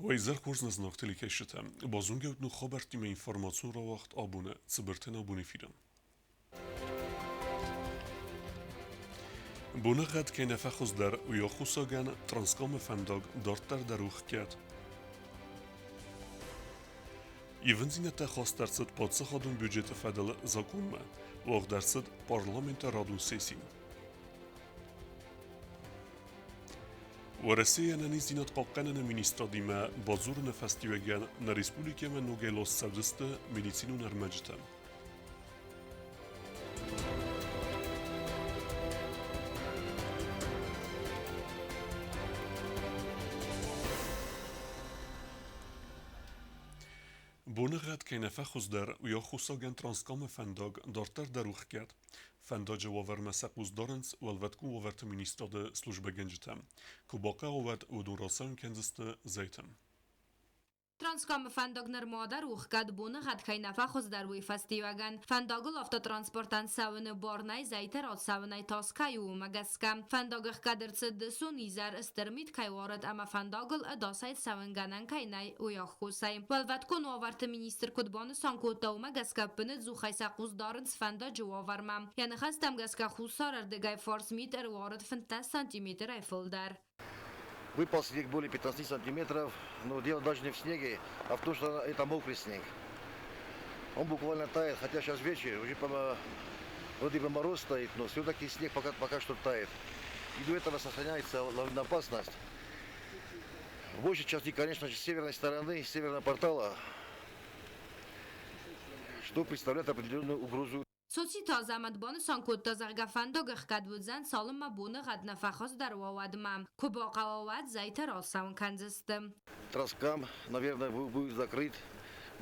وإذا كورزنا زناقتلي كيشتا بازونجا ودنو خبرتي من إنفورماسيون را وقت آبونه تبرتنا بوني فيرن بونه قد که نفخوز در و یا خوصاگن ترانسکام فنداگ دارتر در روخ کرد. ایونزینه تخواست درصد پادسه خادون بودجت فدل زاکون ما واق درصد پارلمنت رادون سیسی. ورسیه ننیزینت قاقنن مینیسترا دیمه بازور نفستیوگن نریسپولیکه من نوگیلوس سبزست مدیسینو نرمجتن. بونغت که نفخوز در و یا خوصاگن ترانسکام فنداگ دارتر دروخ کرد. فنداج واور مساقوز دارنس والوتکو واورت مینیستاد سلوجبه گنجتم. که باقا واورت ودون راسان کنزست زیتم. ترانسکام فنداگ نرماده روخ کد بونه قد که نفخوز در وی فستیوگن فنداگل افتا ترانسپورتان ساون بارنای زیتر آد ساونای تاسکای و مگسکم فنداگخ کدر صد سو نیزر استرمید که وارد اما فنداگل اداسای ساونگنن که نای و یا خوصای والوت کن واورت مینیستر کدبان سانکوتا و مگسکم بند زوخای ساقوز دارنس فنداج واورمم یعنی خستم گسکا خوصار اردگای فارس میتر وارد 15 سانتیمتر ایفل در. Выпал снег более 15 сантиметров, но дело даже не в снеге, а в том, что это мокрый снег. Он буквально тает, хотя сейчас вечер, уже вроде бы мороз стоит, но все-таки снег пока что тает. И до этого сохраняется лавиноопасность. В большей части, конечно же, с северной стороны, с северного портала, что представляет определенную угрозу. سوچی تازه مدبان سانکوت تازه گفنداگخ کد بودزن سالم ما بونه قد نفخوز در واودمم که با قواوت زیتر آسان کنزستم. Транскам, наверное, будет закрыт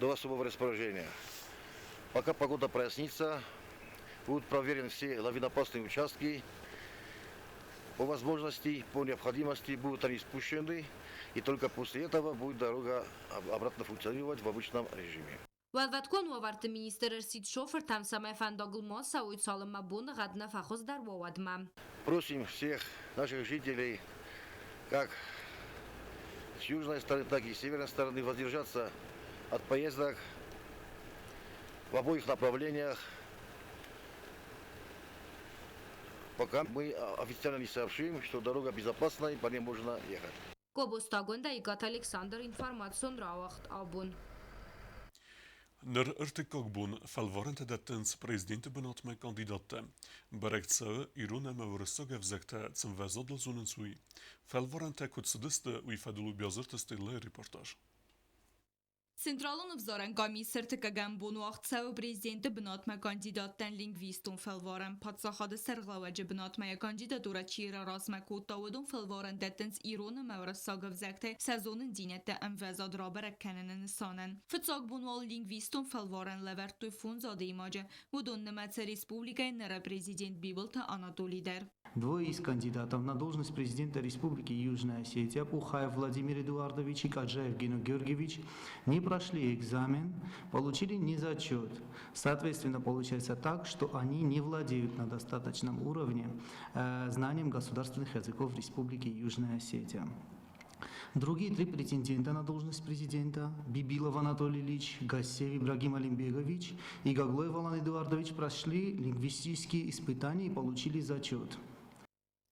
до особого распоряжения. Пока погода прояснится, будут проверены все лавиноопасные участки. По возможности, по необходимости будут они спущены, и только после этого будет дорога обратно функционировать в обычном режиме. والوت کن واورت مینیستر ارسید شوفر تم سمای فنداگل ما سوید سالم ما بونه قد نفخوز در واودمم. Просим всех наших жителей, как с южной стороны, так и с северной стороны, воздержаться от поездок в обоих направлениях, пока мы официально не сообщим, что дорога безопасна и по ней можно ехать. Кобустагунда игат Александр информацион равахт абун. Naar Urtekokboen falvorente datens president benot mijn kandidaten. Bereikt ze Iruna Maurisoga vzekte zum vezodl zonensui. Falvorente kutsediste u ifadulu biazırteste le reportaj. Централон взорен комиссар тыкаган бун вақт сау президенті бінатма кандидаттан лингвистун фалваран падсахады сарғлаваджы бінатмая кандидатура чира разма кутавудун фалваран даттенс Ирона Maurisoga взекте сезонын динетте амвазад рабарак кананын санан. Фыцак бун вал лингвистун фалваран левертуй фунзады имаджа вудун немаца республикай нара президент Биболта Анатолийдер. Двое из кандидатов на должность президента Республики Южная Осетия, Пухаев Владимир Эдуардович и Каджаев Гену Георгиевич, не прошли экзамен, получили незачет. Соответственно, получается так, что они не владеют на достаточном уровне знанием государственных языков Республики Южная Осетия. Другие три претендента на должность президента – Бибилов Анатолий Ильич, Гассеев Ибрагим Алимбегович и Гаглоев Алан Эдуардович – прошли лингвистические испытания и получили зачет.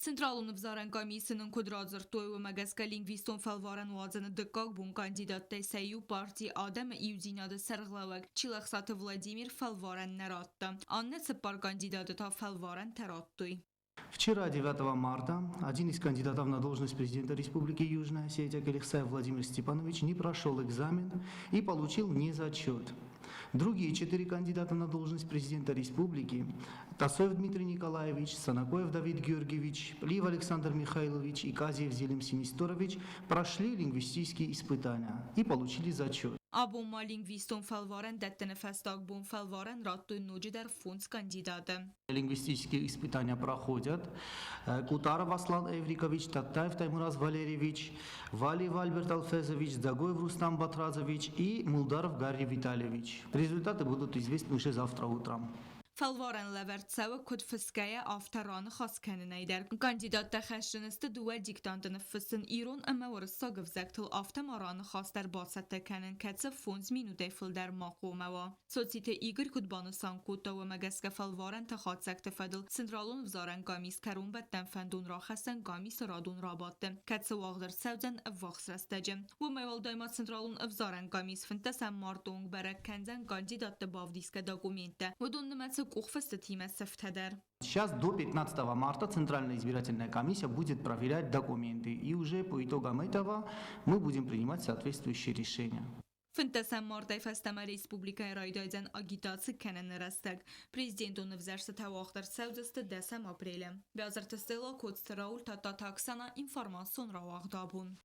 Централон взорен комиссиянын кудразыр тойу магаска лингвистон фалваран вазаны дыккак бун кандидаттай саю партии Адам Иудинады сарғлавак Чилахсаты Владимир фалваран наратта. Анне цеппар кандидаты та фалваран тараттой. Вчера, 9 марта, один из кандидатов на должность президента Республики Южная Осетия, Калихсаев Владимир Степанович, не прошел экзамен и получил незачет. Другие 4 кандидата на должность президента республики – Тасоев Дмитрий Николаевич, Санакоев Давид Георгиевич, Плиев Александр Михайлович и Казиев Зелим Синисторович – прошли лингвистические испытания и получили зачет. Абума лингвистон фалваран даттен фастак бун фалваран раттуй нуджи дар фунц кандидата. Лингвистические испытания проходят Кутаров Аслан Эврикович, Таттаев Таймураз Валерьевич, Валиев Альберт Алфезович, Загоев Рустам Батразович и Мулдаров Гарри Витальевич. Результаты будут известны уже завтра утром. Falvoran Levertsewa kod fiskaya aftaran khas kenenayder. Kandidat takhashınıstı duva diktantını fısın İran ama varsa gvzektil aftamaran khas der basette kenen katsa funds minute fil der maqomava. Sosyete Igor Kudbanisan kota و مگسک فالوارن تخاطسک تفادل سنترالون وزارن گامیس کرون بدن فندون را خستن گامیس رادون رابطه کتس واغدر سوزن افاقس رستجم و میوال دایما سنترالون وزارن گامیس فنتسن ماردونگ برک کنزن کاندیدات باودیسک داکومنته و دون نمتس کخفست تیم سفتدر. Сейчас до 15 марта Центральная избирательная комиссия будет проверять документы, и уже по итогам этого мы будем принимать соответствующие решения. Финтесен мартای فستما ریسپوبلیکای رایدایزن آگیتاسی کنن رستگ. Президентون взерся тавахтар саудзаст 10 апреля. Вязарт стела кодстраул та таксана информацион равагдабун.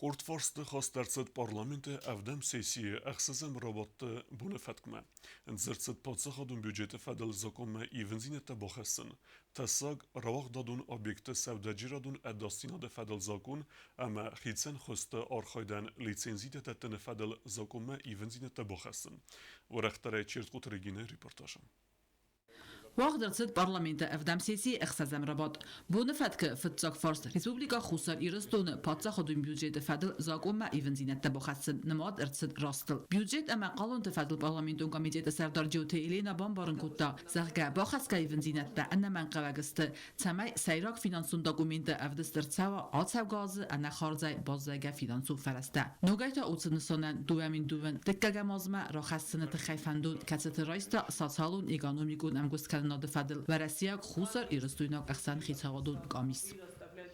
Kortvarste gasterset parlamentet evdem sesiye exsizem rabatte bune fetkme. Entzertset patsachadun budjete fedel zakome ivenzinete boxesin. Tesag rawag dadun objekte sevdaciradun eddastina de fedel zakon ama xitsen xoste arxayden licenzite tetene fedel zakome ivenzinete boxesin. Urektere çirtkut regine reportajım. واخدرت پارلمانت افدام سیاسی اخسازم رباط بون فتک فتزاق فارس ریسپوبلیکا خوسر ایرستون پاتزا خودون بیوجت فدل زاگوم ما ایونزینت تبخسن نماد ارتد راستل بیوجت اما قانون تفدل پارلمانتون کمیته سردار جوته ایلینا بامبارن کوتا زرگا باخس کا ایونزینت تا ان من قواگست تمای سیراک فینانسون داکومنت افدستر تسوا آتسو گاز ان خارزای باززاگا فینانسو فرسته نوگایتا اوتسنسونن دوامین دوون دکگا مازما را خستن تخیفندون کتت رایستا ساتالون ایگانومیگون امگوست ناد فدل و رسیاق خوسر ایرستویناک احسان خیتاغادون گامیس.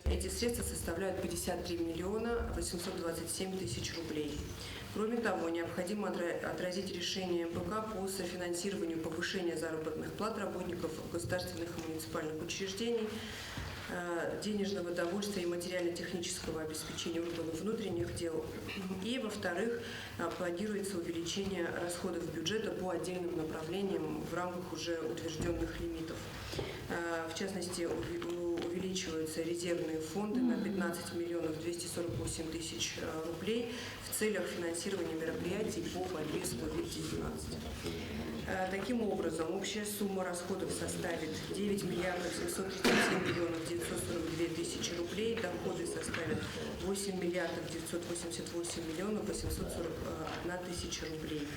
Эти средства составляют 53 миллиона 827 тысяч рублей. Кроме того, необходимо отразить решение МПК по софинансированию повышения заработных плат работников государственных и муниципальных учреждений, денежного довольствия и материально-технического обеспечения органов внутренних дел. И, во-вторых, планируется увеличение расходов бюджета по отдельным направлениям в рамках уже утвержденных лимитов. В частности, увеличиваются резервные фонды на 15 миллионов 248 тысяч рублей в целях финансирования мероприятий по борьбе с COVID-19. Таким образом, общая сумма расходов составит 9 миллиардов 737 миллионов 942 тысячи рублей, доходы составят 8 миллиардов 988 миллионов 841 тысяча рублей.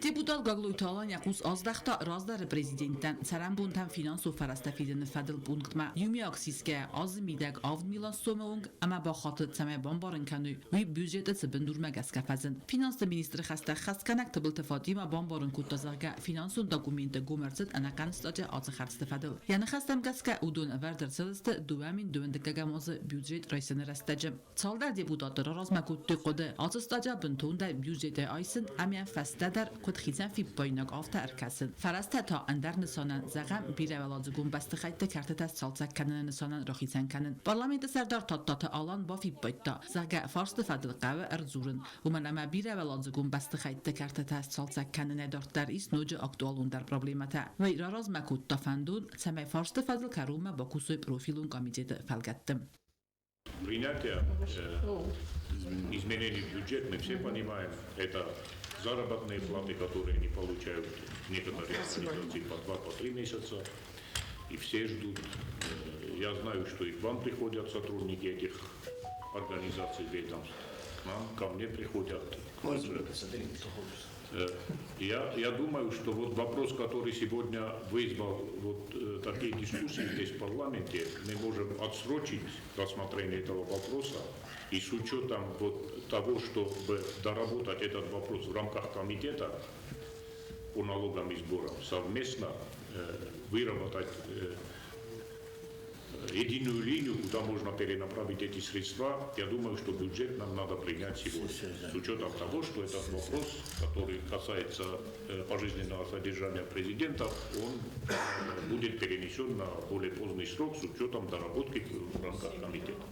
Депутат Гаглуйталан якус аздахта раздар президенттен сарамбунтан финансу фарастафиден фадл пунктма юмиаксиске az mideg avd milan someung ama ba khatı tsame bambarın kanu ve büjete tsbendurma gaskafazın finans ministri xasta xaskanak tabıl tafadima bambarın kutazarga finansun dokumente gomerset anakan staja az xarste fadl yani xastam gaska udun verder sılste duamin dövendekaga mazı büjet reisine rastacım çaldar deputatlar razmakut qode az staja bentunda büjete aysın amyan fastadar خیزن فی بایناگ آفت ارکسن فرسته تا اندر نسانن زغم بیره ولازگون بسته خیت کرده تا سالسک کنن نسانن رخیزن کنن پارلمانت سردار تا آلان با فی بایتا زغه فارست فدل قوه ارزورن و من اما بیره ولازگون بسته خیت کرده تا سالسک کنن دارت در ایس نوج اکتوالون در پروبلیمتا و ایراراز مکود تا فندون سمه فارست فدل کرومه با کسوی پروفیلون کامیجت фалгаттым. Принятие изменений в бюджет, мы все понимаем, это заработные платы, которые не получают некоторые организации по 2-3 месяца, и все ждут. Я знаю, что и к вам приходят сотрудники этих организаций, ведомств, ко мне приходят. Я думаю, что вот вопрос, который сегодня вызвал вот такие дискуссии здесь в парламенте, мы можем отсрочить рассмотрение этого вопроса и с учетом вот того, чтобы доработать этот вопрос в рамках комитета по налогам и сборам, совместно выработать единую линию, куда можно перенаправить эти средства. Я думаю, что бюджет нам надо принять сегодня. С учетом того, что этот вопрос, который касается пожизненного содержания президента, он будет перенесен на более поздний срок с учетом доработки в рамках комитета.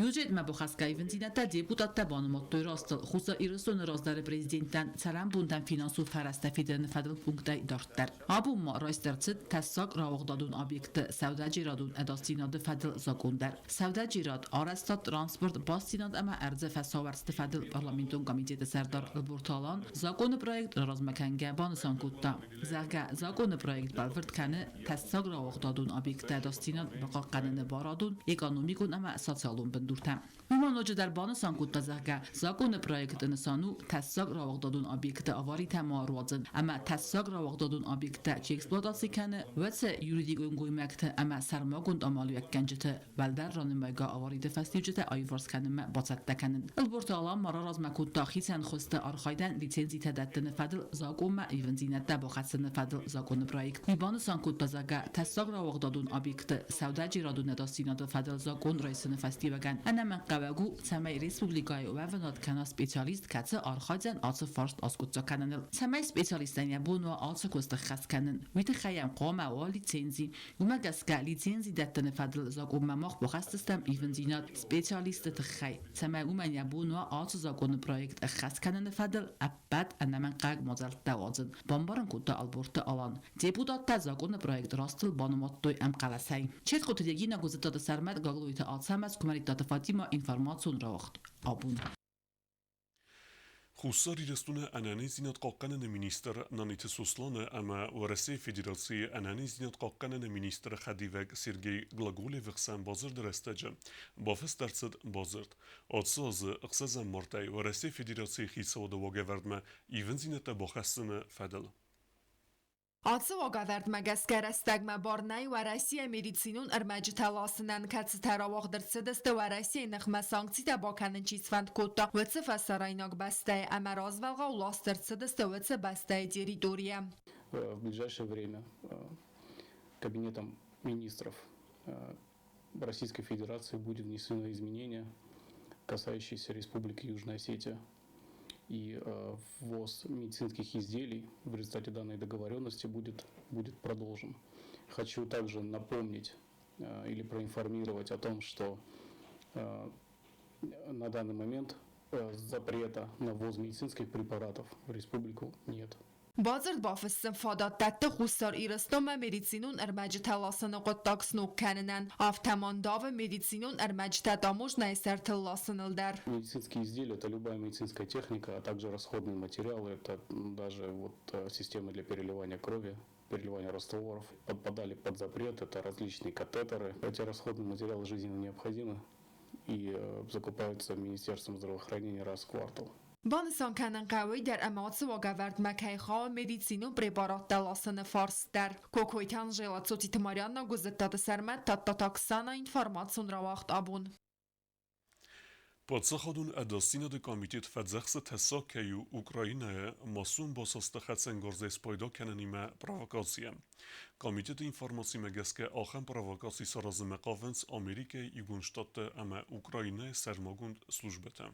Բյուջետ մաբոխասկայի վնձինատա դեպուտատա բանումոտոյ ռաստլ խուսա 90 ռազդարը պրեզիդենտան ցարան բունտան ֆինանսու ֆարաստաֆիդը նֆադլ պունկտայ դորտար աբում ռոյստերցիտ տասակ ռավողդադուն օբյեկտը սավդաջիրադուն էդաստինադը ֆադլ զակունդար սավդաջիրադ արաստատ տրանսպորտ բաստինադ ամա արձը ֆասովարստը ֆադլ պարլամենտուն կոմիտետը սարդար լբուրտալան զակոնը պրոյեկտ ռազմականգա բանսանկուտտա զագա զակոնը պրոյեկտ բալվրտ քանը տասակ ռավողդադուն օբյեկտը էդաստինադ բaqaqanını baradun ekonomikun ama sosyalun bindurtam. Ümanocu der banasankutta zagga zakonu proyektini sanu tassak ravagdadun obyekte avari tamaruadın ama tassak ravagdadun obyekte eksploatasi kanı ve yuridik uygulaymakta ama sarmagund amalı yakkancıtı valdar ranımayga avari defastivcite ayvars kanıma batsatta kanın. Alborta alan mararaz makutta xisen xosta arxaydan lisenzi tadattını fadl zakoma evenzinette baxatsını fadl zakonu proyekt. Banasankutta zagga tassak ravagdadun obyekte savdaci radun edasinadı fadl zakon reisini festivagan. Ana men قبگو سمای ریسپوبلیکای و ونات کنا سپیشالیست کاتس آرخادن آتس فرست آسکوتسا کنن سمای سپیشالیستان یا بونو آتس کوست خاص کنن ویت خیام قوم و لیسنزی و مگسکا لیسنزی دتن فضل زاگ و مماخ بخستستم ایونزینات سپیشالیست تخی سمای اومن یا بونو آتس زاگون پروژه خاص کنن فضل ابد انمن قاگ مزال توازن بامبارن کوتا آلبورت آلان دیپودات زاگون پروژه راستل بانوماتوی ام قلاسای چت قطعی نگوزتاد سرمت گاگلویت آتسامس کمریتات فاطیما informațion racht abun. Хусари рестуне ананезинат қаққанын министр наните сусланы ама Россия Федерации ананезинат қаққанын министр Хадивег Сергей Глаголев ықсан базыр дәрестәджі. Бафыс дәрсід базырд. Отсазы ықсазан мартай Россия Федерации хисауды вагавардма ивензинаты бахасыны фәділ. Atsı vaqaverd məgəskər əstəqmə barnay və Rəsiyə meditsinun ərməci təlasının kətsi təravaqdırtsıdısdı və Rəsiyə nəxmə sanksidə bakanın çizfənd kodda və sı fəsaraynaq bəstəyi əməraz vəlğa ulastırtsıdısdı və sı bəstəyi территория. В ближайшее время Кабинетом министров Российской Федерации будет внесено изменения, касающиеся Республики Южная Осетия. И ввоз медицинских изделий в результате данной договоренности будет продолжен. Хочу также напомнить или проинформировать о том, что на данный момент запрета на ввоз медицинских препаратов в республику нет. Bazır bafısın fadatətdə xusar İrəstəm və medisinun ərməci təlasını qottaqsınıq kənənən avtamanda və medisinun ərməci tədamuş nəyisər təllasınıldır. Медицинские изделия – это любая медицинская техника, а также расходные материалы, это даже системы для переливания крови, переливания растворов подпадали под запрет, это различные катетеры. Эти расходные материалы жизненно необходимы и закупаются Министерством здравоохранения раз в квартал. Banısan kənin qəvi der əmatsı və qəvərd məkəyxə medisinu preparat təlasını farsdır. Kokoytan jela çoti tımarianna güzəttədə sərmət tatta taksana informasyon ravaxt abun. Подсаходун адастина де комитет фадзахса тасакаю Украина масун басастахатсен горзес пайда кананима провокация. Комитет информации мегаске ахан провокации саразы мақавенс Америка и Гунштадта ама Украина сармагунд службета.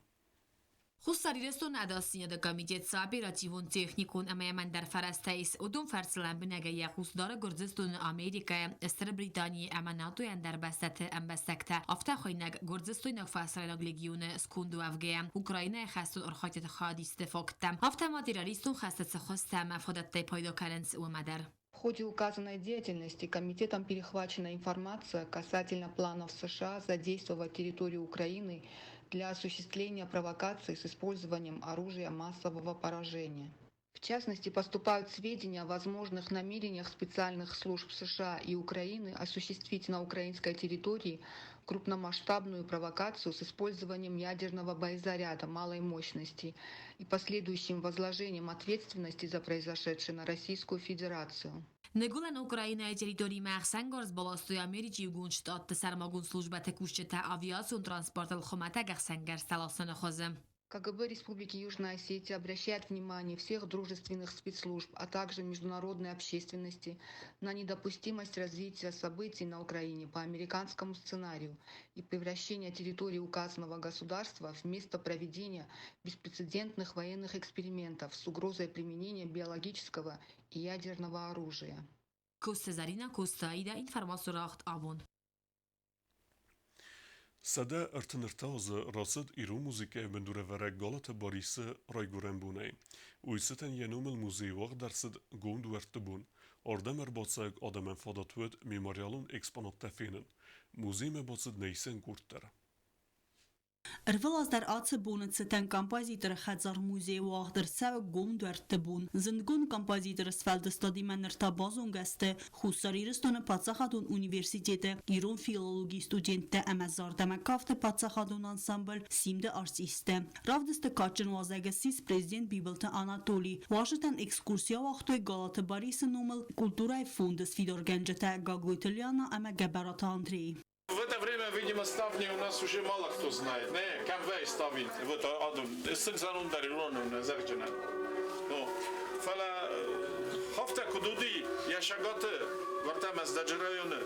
Xusari restun adasiyada komitet operativun texnikun amayaman dar farastais udun farsilan binagaya xusdara Gürcistan Amerikaya Estra Britaniya ama NATO'yan dar basatı ambasakta afta khoynag Gürcistan fasralag legione skundu afgaya Ukraina khastun orkhatet khadis defoktam afta материалистун khastat khostam afadatay paydo kalens u madar. В ходе указанной деятельности комитетом перехвачена информация касательно планов США задействовать территорию Украины для осуществления провокаций с использованием оружия массового поражения. В частности, поступают сведения о возможных намерениях специальных служб США и Украины осуществить на украинской территории крупномасштабную провокацию с использованием ядерного боезаряда малой мощности и последующим возложением ответственности за произошедшее на Российскую Федерацию. Negulen Ukraina teritori maxsangars balastoy Americi Gунштадт сармагун службата кушчета авиацион транспорт al-Khomata гахсангар саласана хозем. КГБ Республики Южная Осетия обращает внимание всех дружественных спецслужб, а также международной общественности на недопустимость развития событий на Украине по американскому сценарию и превращения территории указанного государства в место проведения беспрецедентных военных экспериментов с угрозой применения биологического и ядерного оружия. Костазарина Костаида информацию рахт абон. Սադա ըրթնրտազը ռասդ իրու մուզիկե բնդուրը վարակ գալատը բարիսը ռայգուրեն բունեի։ Ույսըտեն ենում էլ մուզեի վաղ դարսդ գոնդ ուերտբուն։ Ordem bocag adamın fadatvet memorialun eksponat tefinin. Muzeime bocad neysen kurtlar. Rvëllaz dar atë bunët se ten kompozitër Xhazar muzej u ahdërsa gondër të bun. Zëndgun kompozitërës falë stadime nërta bazon gaste xusarirës tonë pacahatun universitete iron filologi studente emezarda me kafte pacahatun ansambl simde artiste. Ravdës të kaçën vazagësis prezident Bibëlte Anatoli. Washington ekskursija vahtoj galatë barisë numëll kultura e fundës Fidor Gengjete Gaglujtëliana ame Gabarata Andrei. В это время, видимо, ставни у нас уже мало кто знает. Не, камвей ставин. Вот адом. Сенсанун дарилону зарчена. Ну, фала хафта кудуди яшагаты вартамаз даджрайоны.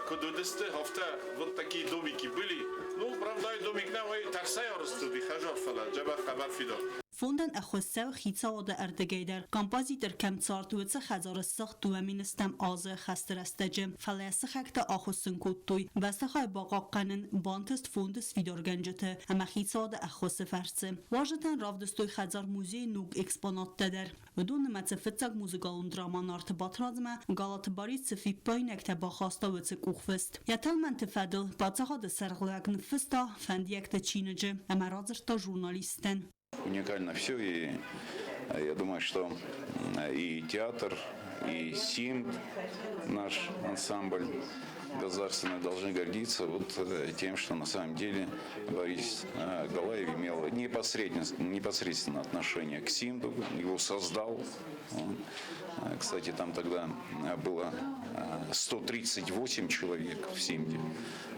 Кудудисты хафта вот такие домики были. Ну, правда, и домик на ой тарсая растуди хажар фала. Джаба хабар фидо. Fondën e xwsew xitsaode erdegejder, kompozitër kem cartuetse Xhazarısıq dueministem azı xasterestecim, falesi xekte axusın kuttuy, vestexay baqaqqanın bantest fondës Fidor Gengjete, ama xitsaode e xwse fersi. Washington ravdëstuj Xhazar muzej nuk eksponat teder. Vëdun me të fëtsak muzikalun draman artë batrazme, galat barit të fipojnë e këte baxasta vëcë kuxfest. Jatelmen të fedil, pacahade sërglek në fësta, fendjek të qinëgjë, ama razër të jurnalisten. Уникально все, и я думаю, что и театр, и СИМ, наш ансамбль государственный, должны гордиться вот тем, что на самом деле Борис Галаев имел непосредственно отношение к СИМДу, его создал. Кстати, там тогда было 138 человек в СИМДе,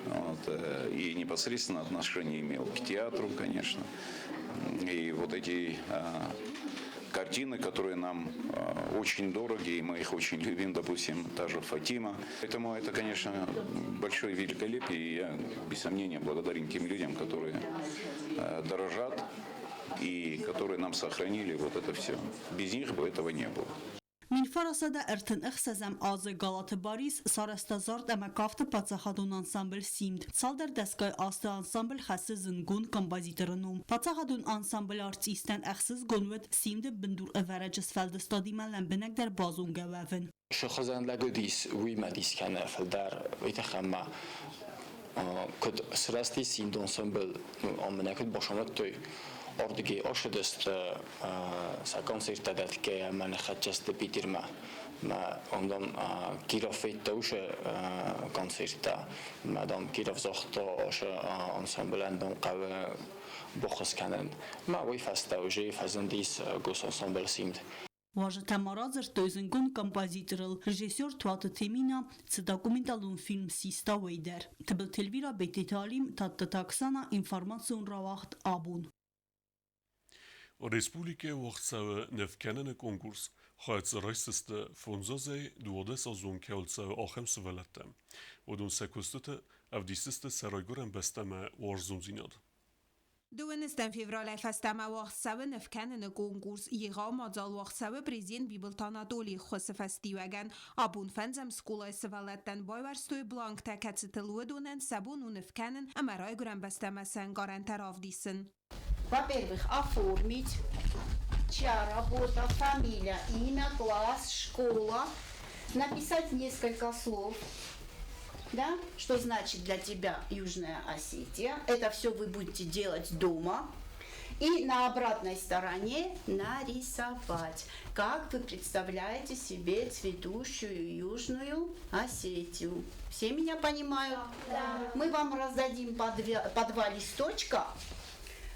вот, и непосредственно отношение имел к театру, конечно. И вот эти картины, которые нам очень дороги, и мы их очень любим, допустим, та же Фатима. Поэтому это, конечно, большое великолепие, и я, без сомнения, благодарен тем людям, которые дорожат и которые нам сохранили вот это все. Без них бы этого не было. Min farasada ertën ëxsezem azë Galatı Baris, sarastazart e me kaftë pacahadun ansambl simd. Salder deskaj astë ansambl xasë zëngun kompozitërënum. Pacahadun ansambl artisten əxsız gonvet simde bindur e verəcës fəldə stadime lembinək der bazun gevevin. شخصاً لقديس ويماديس كان فالدار ويتخمى كد سراستي سيندون سنبل أمنا كد باشمت Ordigi oshedest sa koncertadat ke man khatchest Peterma ma ondan Kirov ushe koncerta madam Kirov zocht oshe ensemblen don qawe bokhos kanen ma wi fasta uje fazendis gos ensemble simt. Важата маразër të zëngun kompozitërëll, regjisor të temina që dokumentalun film si Stawejder. Të bëll Elvira Betitalim të taksana informacion ravaht abun. Respublike uachcawe nevkenene konkurs, chajt reiseste fonzozei duodes azun keolcawe achem sevelette. Odun sekustete avdiseste serajgoren besteme warzunzinad. دوونستن فیورال فستما وقتسوه نفکنن کنکورس یغا مادال وقتسوه پریزین بیبلت Anatoli خوص فستیوگن آبون فنزم سکولای سوالتن بایورستوی بلانک تکت تلودونن سبون و نفکنن امرای گرن بستما سنگارن تراف دیسن. Во-первых, оформить чья работа, фамилия, имя, класс, школа, написать несколько слов, да, что значит для тебя Южная Осетия. Это все вы будете делать дома. И на обратной стороне нарисовать, как вы представляете себе цветущую Южную Осетию. Все меня понимают? Да. Мы вам раздадим по два листочка,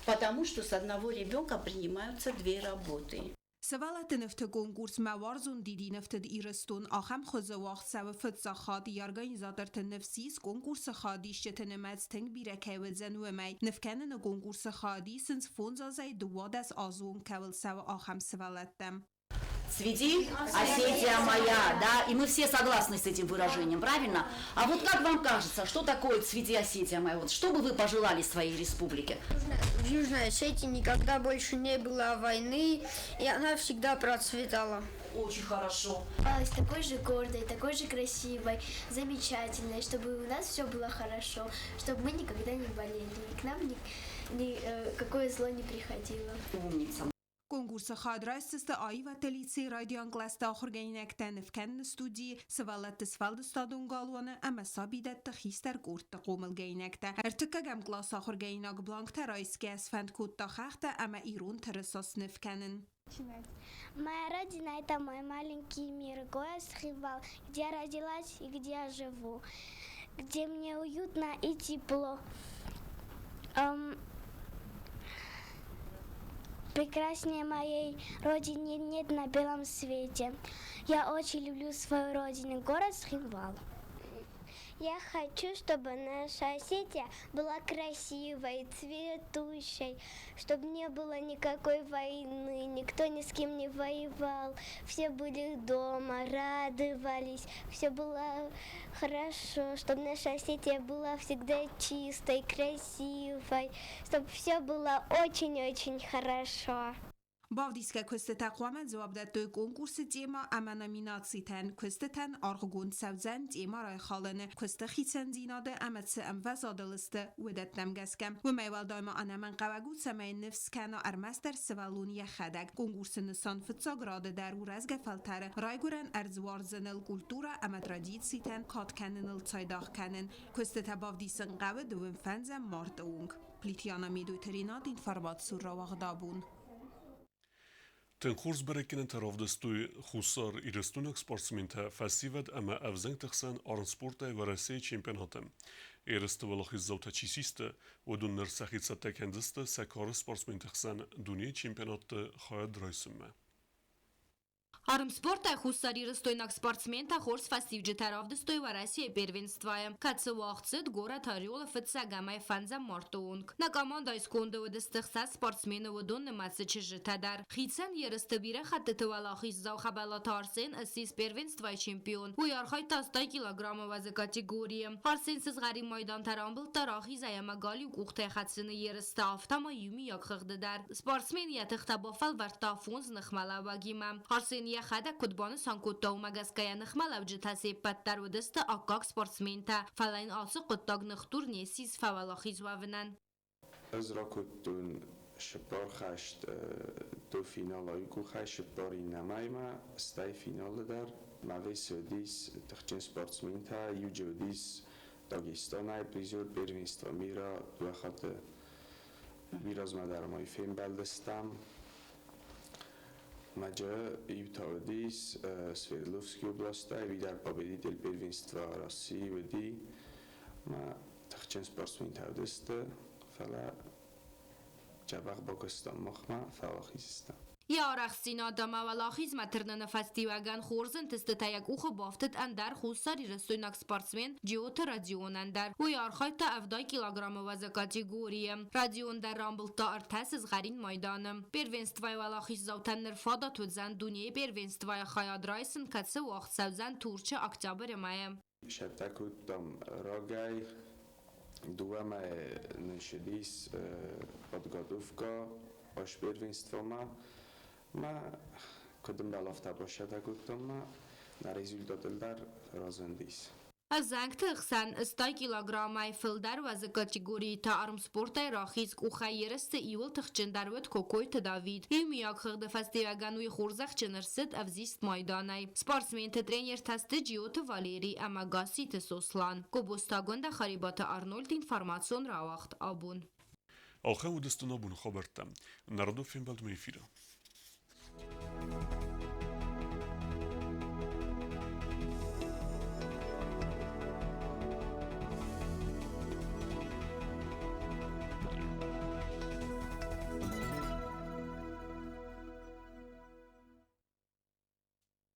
потому что с одного ребенка принимаются две работы. سوالت نفت کنکورس موارزون دیدی نفت ایرستون آخم خوزه وقت سو فتسا خادی یارگانیزاتر نفسیس کنکورس خادی شتنمت تنگ بیرکه و زنو می نفکنن کنکورس خادی سنس فونزازای دوادس آزون کول سو آخم سوالتم. Цвети, Осетия моя, да, и мы все согласны с этим выражением, правильно? А вот как вам кажется, что такое цвети, Осетия моя? Вот что бы вы пожелали своей республике? В Южной Осетии никогда больше не было войны, и она всегда процветала. очень хорошо. Такой же гордой, такой же красивой, замечательной, чтобы у нас все было хорошо, чтобы мы никогда не болели, и к нам никакое зло не приходило. Умница. Конкурс خادرایست آی و تلیسی رادیان گلست آخر گینک تنفکن استودی سوالت سفالد استادون گالوانه اما سابیدت تخیستر گورت قومل گینک تا ارتکا گم گلاس آخر گینک بلانک ترایس گس فند کود تاخت اما ایرون ترساس نفکنن. Моя родина – это мой маленький мир, город Схивал, где я родилась и где я живу, где мне уютно и тепло. Прекраснее моей родины нет на белом свете. Я очень люблю свою родину, город Схивал. Я хочу, чтобы наша Осетия была красивой, цветущей, чтобы не было никакой войны, никто ни с кем не воевал, все были дома, радовались, все было хорошо, чтобы наша Осетия была всегда чистой, красивой, чтобы все было очень-очень хорошо. باودیسکه کست تقوام جواب داد توی کنکورس دیما اما نامیناسی تن کست تن آرگون سوزن دیما رای خالنه کست خیتن دیناده اما تse ام وزادلسته ودت نمگسکم و میوال دایما آنمن قوگو سمای نفس کنا ارمستر سوالونی خدک کنکورس نسان فتساگراده در و رزگ فلتره رای گورن ارزوارزنل کلتورا اما ترادیتسی تن کات کننل تایداخ کنن کست تباودیسن قوه دوم فنزم مارد اونگ پلیتیانا میدویترینات اینفارماتسور را واغدابون. Den Kurs berekenen tarafdastui Husar irestunak sportsmenta festivat ama avzengtachsan arnsporta varase championatem. Erste valachiz zauta chisiste ودون نرسخیت تکندسته سکار sportsmentachsan دنیای championate خواهد رایسمه. Армспорта хуссари растойнак спортсмента хорс фастивджи таравдыстой ва Россия первенствая. Кацы вахцет город Орёла фытса гамай фанза мартуунг. На команда исконда удыстыхса спортсмены удонны мацычы житадар. Хитсен ерыстыбире хаттыты валахис зау хабала тарсен ассис первенствай чемпион. Уярхай тастай килограмма вазы категория. Харсенсіз ғари майдан тарамбыл тарахи заяма галюк ухтай хатсыны ерысты автама юми якхыгдыдар. Спортсмен ятыхта бафал вартафунз нахмала вагима. Харсен خدا کدبان سانکوتا و مگسکای نخمال اوج تاسیب پتر و دست آکاک سپورتسمنتا فلاین آسو قطاق نختور نیسیز فوالاخیز وونن. از را کدون شپار خشت دو فینال آیکو خشت شپاری نمای ما استای فینال در موی سودیس تخچین سپورتسمنتا یو جودیس داگستان های پریزور پروینست و میرا دو خط میراز مدر مای فیم بلدستم Maja Utaudis, Sverdlovský oblast, vidar победитель первенства России веди, ma тахчен спортсмен тавдесте, фала Jabaq Bokistan mochma falachista. یا رخصینا دما ولاخیز مترنن فستیواگان خورزن تست تایک اوخ بافتت اندر خوصاری رستویناک سپارتسمن جیوت رادیون اندر و یارخای تا افدای کیلوگرام وزا کاتیگوریم رادیون در رامبل تا ارتس از غرین مایدانم برونستوای ولاخیز زوتن نرفادا تودزن دنیای برونستوای خیاد رایسن کتسه وقت سوزن تورچه اکتابر مایم شبتکود دم راگای دوام نشدیس podgodówka aż pierwieństwoma ma کدوم دلافته باشه تا گفتم ما na rezultat dar rozendis. از زنگ تخسن استای کیلوگرامای فلدر و از کاتگوری تا آرم سپورتای راخیز که خیرست ایول تخچن دروت کوکوی تداوید ایمیاک خرد فستیواگانوی خورزخ چنرست افزیست مایدانای سپارتسمن ترینر تست جیوت والیری اما گاسی تسوسلان گوبوستاگوند خریبات آرنولد اینفارماسیون را وقت آبون آخه و دستنا بون خبرتم نردو فیلم بلد میفیره